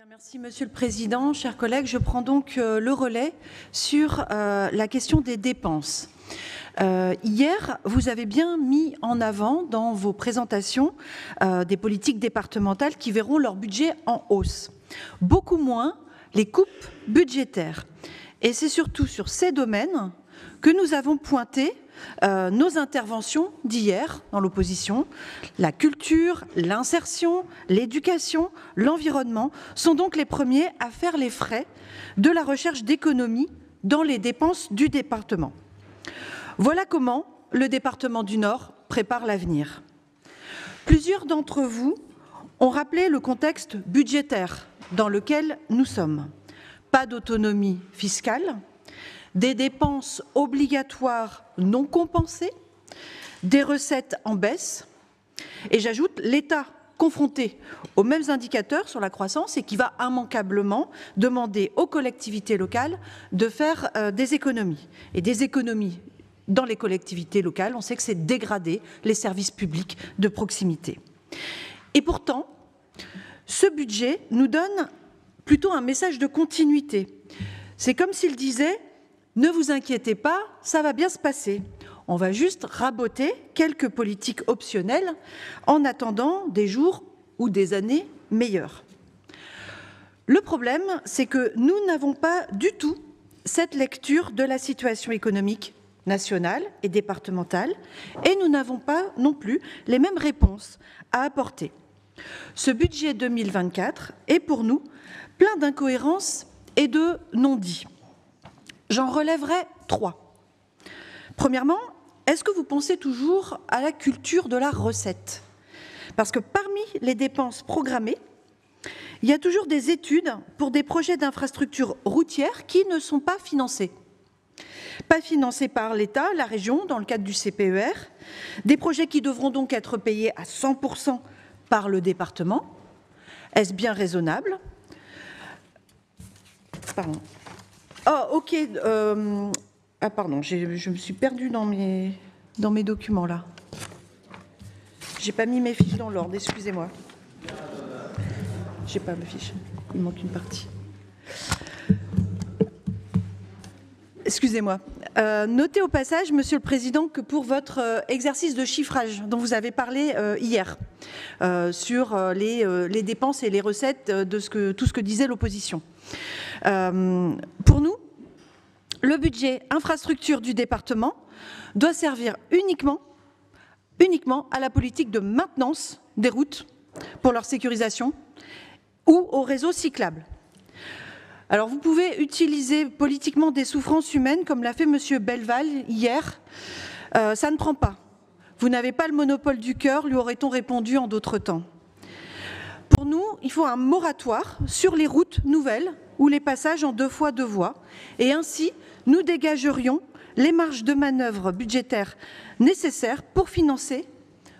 Merci Monsieur le Président. Chers collègues, je prends donc le relais sur la question des dépenses. Hier, vous avez bien mis en avant dans vos présentations des politiques départementales qui verront leur budget en hausse. Beaucoup moins les coupes budgétaires. Et c'est surtout sur ces domaines que nous avons pointé nos interventions d'hier dans l'opposition. La culture, l'insertion, l'éducation, l'environnement sont donc les premiers à faire les frais de la recherche d'économies dans les dépenses du département. Voilà comment le département du Nord prépare l'avenir. Plusieurs d'entre vous ont rappelé le contexte budgétaire dans lequel nous sommes. Pas d'autonomie fiscale, des dépenses obligatoires non compensées, des recettes en baisse, et j'ajoute l'État confronté aux mêmes indicateurs sur la croissance et qui va immanquablement demander aux collectivités locales de faire des économies. Et des économies dans les collectivités locales, on sait que c'est dégrader les services publics de proximité. Et pourtant, ce budget nous donne plutôt un message de continuité. C'est comme s'il disait « Ne vous inquiétez pas, ça va bien se passer. On va juste raboter quelques politiques optionnelles en attendant des jours ou des années meilleures. » Le problème, c'est que nous n'avons pas du tout cette lecture de la situation économique nationale et départementale, et nous n'avons pas non plus les mêmes réponses à apporter. Ce budget 2024 est pour nous plein d'incohérences et de non-dits. J'en relèverai 3. Premièrement, est-ce que vous pensez toujours à la culture de la recette? Parce que parmi les dépenses programmées, il y a toujours des études pour des projets d'infrastructures routières qui ne sont pas financés. Pas financés par l'État, la région, dans le cadre du CPER, des projets qui devront donc être payés à 100% par le département. Est-ce bien raisonnable? Pardon. Oh, ok. Ah, pardon, je me suis perdue dans mes documents, là. J'ai pas mis mes fiches dans l'ordre, excusez-moi. J'ai pas mes fiches, il manque une partie. Excusez-moi. Notez au passage, Monsieur le Président, que pour votre exercice de chiffrage dont vous avez parlé hier, sur les dépenses et les recettes de tout ce que disait l'opposition. Pour nous, le budget infrastructure du département doit servir uniquement à la politique de maintenance des routes pour leur sécurisation ou au réseau cyclable. Alors vous pouvez utiliser politiquement des souffrances humaines comme l'a fait M. Belval hier. Ça ne prend pas. Vous n'avez pas le monopole du cœur, lui aurait-on répondu en d'autres temps. Pour nous, il faut un moratoire sur les routes nouvelles ou les passages en 2 fois 2 voies. Et ainsi, nous dégagerions les marges de manœuvre budgétaires nécessaires pour financer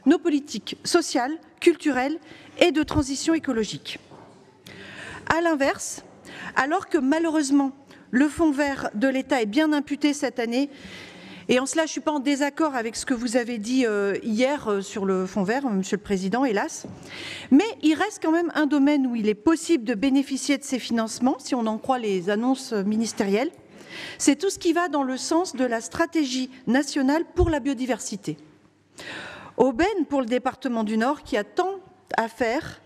nos politiques sociales, culturelles et de transition écologique. À l'inverse, alors que malheureusement le fonds vert de l'État est bien imputé cette année, et en cela je ne suis pas en désaccord avec ce que vous avez dit hier sur le fonds vert, Monsieur le Président, hélas, mais il reste quand même un domaine où il est possible de bénéficier de ces financements, si on en croit les annonces ministérielles, c'est tout ce qui va dans le sens de la stratégie nationale pour la biodiversité. Aubaine pour le département du Nord qui a tant à faire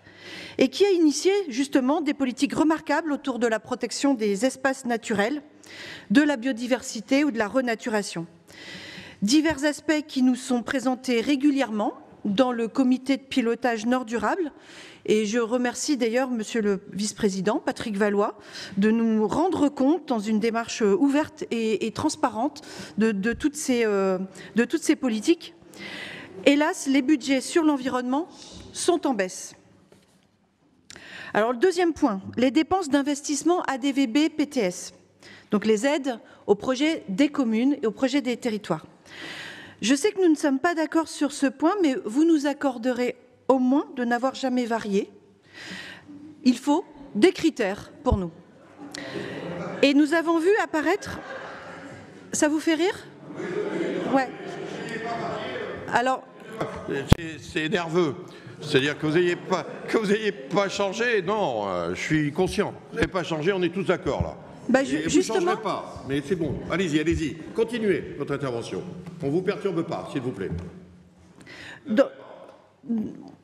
et qui a initié justement des politiques remarquables autour de la protection des espaces naturels, de la biodiversité ou de la renaturation. Divers aspects qui nous sont présentés régulièrement dans le comité de pilotage Nord Durable, et je remercie d'ailleurs Monsieur le Vice-président Patrick Valois de nous rendre compte dans une démarche ouverte et transparente de toutes ces politiques. Hélas, les budgets sur l'environnement sont en baisse. Alors le deuxième point, les dépenses d'investissement ADVB PTS, donc les aides aux projets des communes et aux projets des territoires. Je sais que nous ne sommes pas d'accord sur ce point, mais vous nous accorderez au moins de n'avoir jamais varié. Il faut des critères pour nous. Et nous avons vu apparaître... Ça vous fait rire? Ouais. Alors... C'est nerveux. C'est-à-dire que vous n'ayez pas changé, non, je suis conscient. Vous n'avez pas changé, on est tous d'accord là. Bah, vous ne changerez pas, mais c'est bon. Allez-y, allez-y. Continuez votre intervention. On ne vous perturbe pas, s'il vous plaît.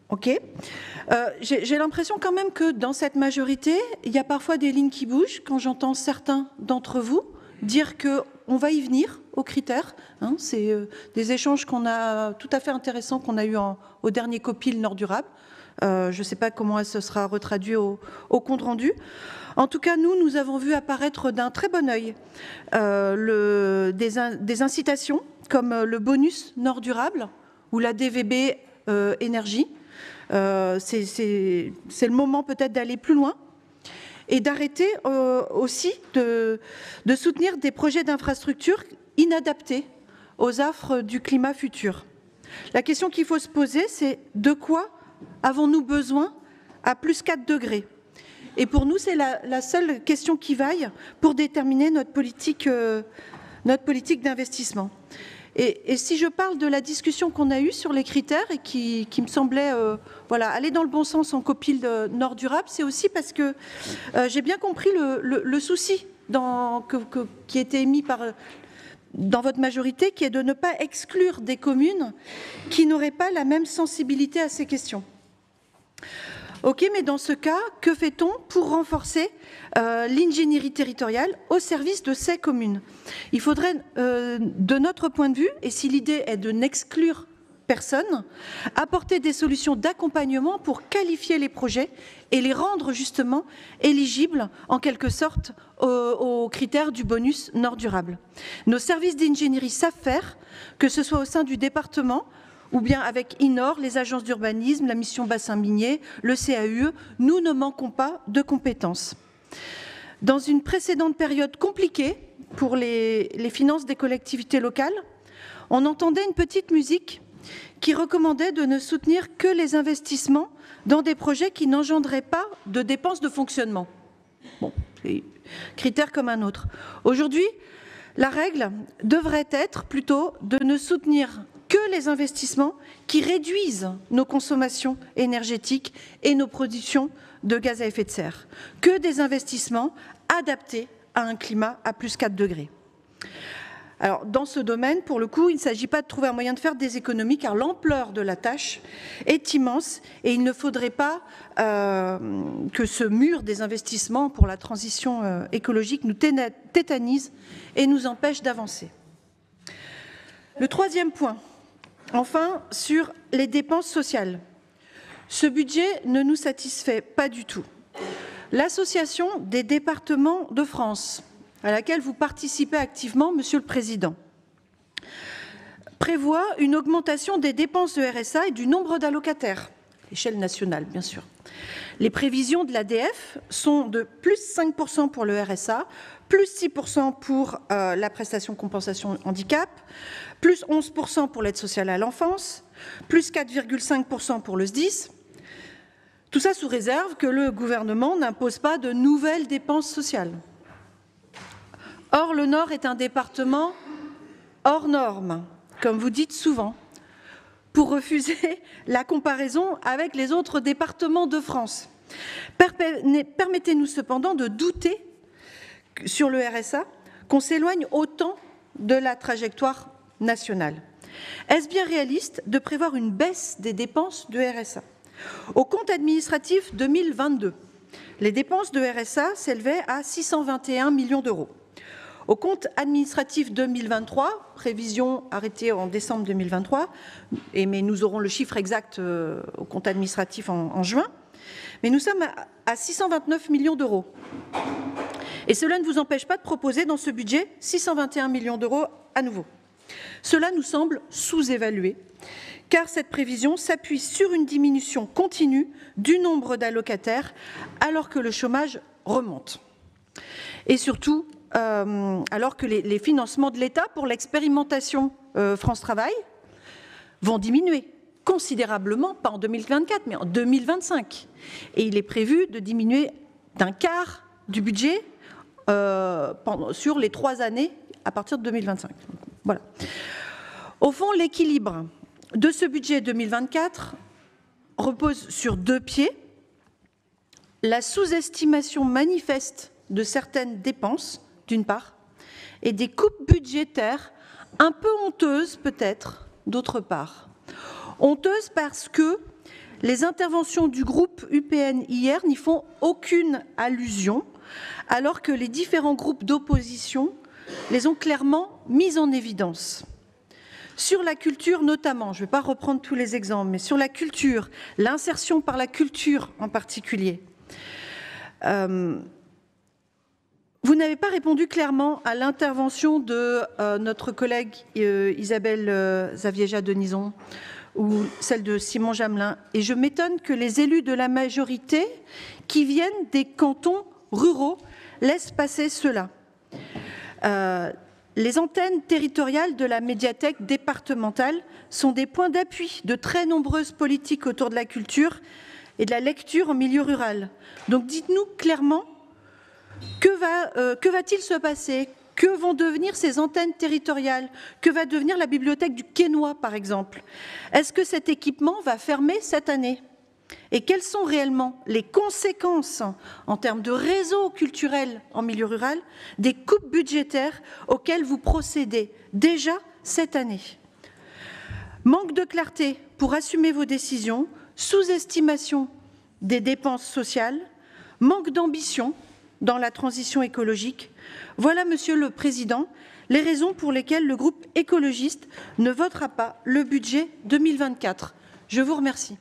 Ok. J'ai l'impression quand même que dans cette majorité, il y a parfois des lignes qui bougent quand j'entends certains d'entre vous dire qu'on va y venir aux critères. Hein, c'est des échanges qu'on a tout à fait intéressants qu'on a eu au dernier COPIL Nord Durable. Je ne sais pas comment ce sera retraduit au compte rendu. En tout cas, nous avons vu apparaître d'un très bon œil des incitations comme le bonus Nord Durable ou la DVB énergie. C'est le moment peut-être d'aller plus loin et d'arrêter aussi de soutenir des projets d'infrastructures inadaptés aux affres du climat futur. La question qu'il faut se poser, c'est de quoi avons-nous besoin à plus 4 degrés? Et pour nous, c'est la seule question qui vaille pour déterminer notre politique d'investissement. Et si je parle de la discussion qu'on a eue sur les critères et qui me semblait voilà, aller dans le bon sens en COPIL de Nord Durable, c'est aussi parce que j'ai bien compris le souci qui était émis dans votre majorité, qui est de ne pas exclure des communes qui n'auraient pas la même sensibilité à ces questions. Ok, mais dans ce cas, que fait-on pour renforcer l'ingénierie territoriale au service de ces communes? Il faudrait, de notre point de vue, et si l'idée est de n'exclure personne, apporter des solutions d'accompagnement pour qualifier les projets et les rendre justement éligibles, en quelque sorte, aux critères du bonus Nord Durable. Nos services d'ingénierie savent faire, que ce soit au sein du département, ou bien avec INOR, les agences d'urbanisme, la mission bassin minier, le CAUE, nous ne manquons pas de compétences. Dans une précédente période compliquée pour les finances des collectivités locales, on entendait une petite musique qui recommandait de ne soutenir que les investissements dans des projets qui n'engendraient pas de dépenses de fonctionnement. Bon, c'est critère comme un autre. Aujourd'hui, la règle devrait être plutôt de ne soutenir que les investissements qui réduisent nos consommations énergétiques et nos productions de gaz à effet de serre, que des investissements adaptés à un climat à plus 4 degrés. Alors, dans ce domaine, pour le coup, il ne s'agit pas de trouver un moyen de faire des économies, car l'ampleur de la tâche est immense et il ne faudrait pas que ce mur des investissements pour la transition écologique nous tétanise et nous empêche d'avancer. Le troisième point, enfin, sur les dépenses sociales. Ce budget ne nous satisfait pas du tout. L'Association des départements de France, à laquelle vous participez activement, Monsieur le Président, prévoit une augmentation des dépenses de RSA et du nombre d'allocataires, à l'échelle nationale, bien sûr. Les prévisions de l'ADF sont de plus 5% pour le RSA, plus 6% pour la prestation compensation handicap, plus 11% pour l'aide sociale à l'enfance, plus 4,5% pour le SDIS. Tout ça sous réserve que le gouvernement n'impose pas de nouvelles dépenses sociales. Or, le Nord est un département hors norme, comme vous dites souvent, pour refuser la comparaison avec les autres départements de France. Permettez-nous cependant de douter sur le RSA qu'on s'éloigne autant de la trajectoire nationale. Est-ce bien réaliste de prévoir une baisse des dépenses de RSA? Au compte administratif 2022, les dépenses de RSA s'élevaient à 621 millions d'euros. Au compte administratif 2023, prévision arrêtée en décembre 2023, mais nous aurons le chiffre exact au compte administratif en juin, mais nous sommes à 629 millions d'euros. Et cela ne vous empêche pas de proposer dans ce budget 621 millions d'euros à nouveau. Cela nous semble sous-évalué, car cette prévision s'appuie sur une diminution continue du nombre d'allocataires alors que le chômage remonte. Et surtout, alors que les financements de l'État pour l'expérimentation France Travail vont diminuer considérablement, pas en 2024, mais en 2025. Et il est prévu de diminuer d'un quart du budget sur les 3 années à partir de 2025. Voilà. Au fond, l'équilibre de ce budget 2024 repose sur 2 pieds. La sous-estimation manifeste de certaines dépenses, d'une part, et des coupes budgétaires un peu honteuses, peut-être, d'autre part. Honteuses parce que les interventions du groupe UPN hier n'y font aucune allusion, alors que les différents groupes d'opposition les ont clairement mises en évidence. Sur la culture notamment, je ne vais pas reprendre tous les exemples, mais sur la culture, l'insertion par la culture en particulier, vous n'avez pas répondu clairement à l'intervention de notre collègue Isabelle Zavieja-Denison ou celle de Simon Jamelin. Et je m'étonne que les élus de la majorité qui viennent des cantons ruraux laissent passer cela. Les antennes territoriales de la médiathèque départementale sont des points d'appui de très nombreuses politiques autour de la culture et de la lecture en milieu rural. Donc dites-nous clairement que va-t-il se passer? Que vont devenir ces antennes territoriales? Que va devenir la bibliothèque du Quesnoy, par exemple? Est-ce que cet équipement va fermer cette année? Et quelles sont réellement les conséquences en termes de réseau culturel en milieu rural des coupes budgétaires auxquelles vous procédez déjà cette année? Manque de clarté pour assumer vos décisions, sous-estimation des dépenses sociales, manque d'ambition dans la transition écologique. Voilà, Monsieur le Président, les raisons pour lesquelles le groupe écologiste ne votera pas le budget 2024. Je vous remercie.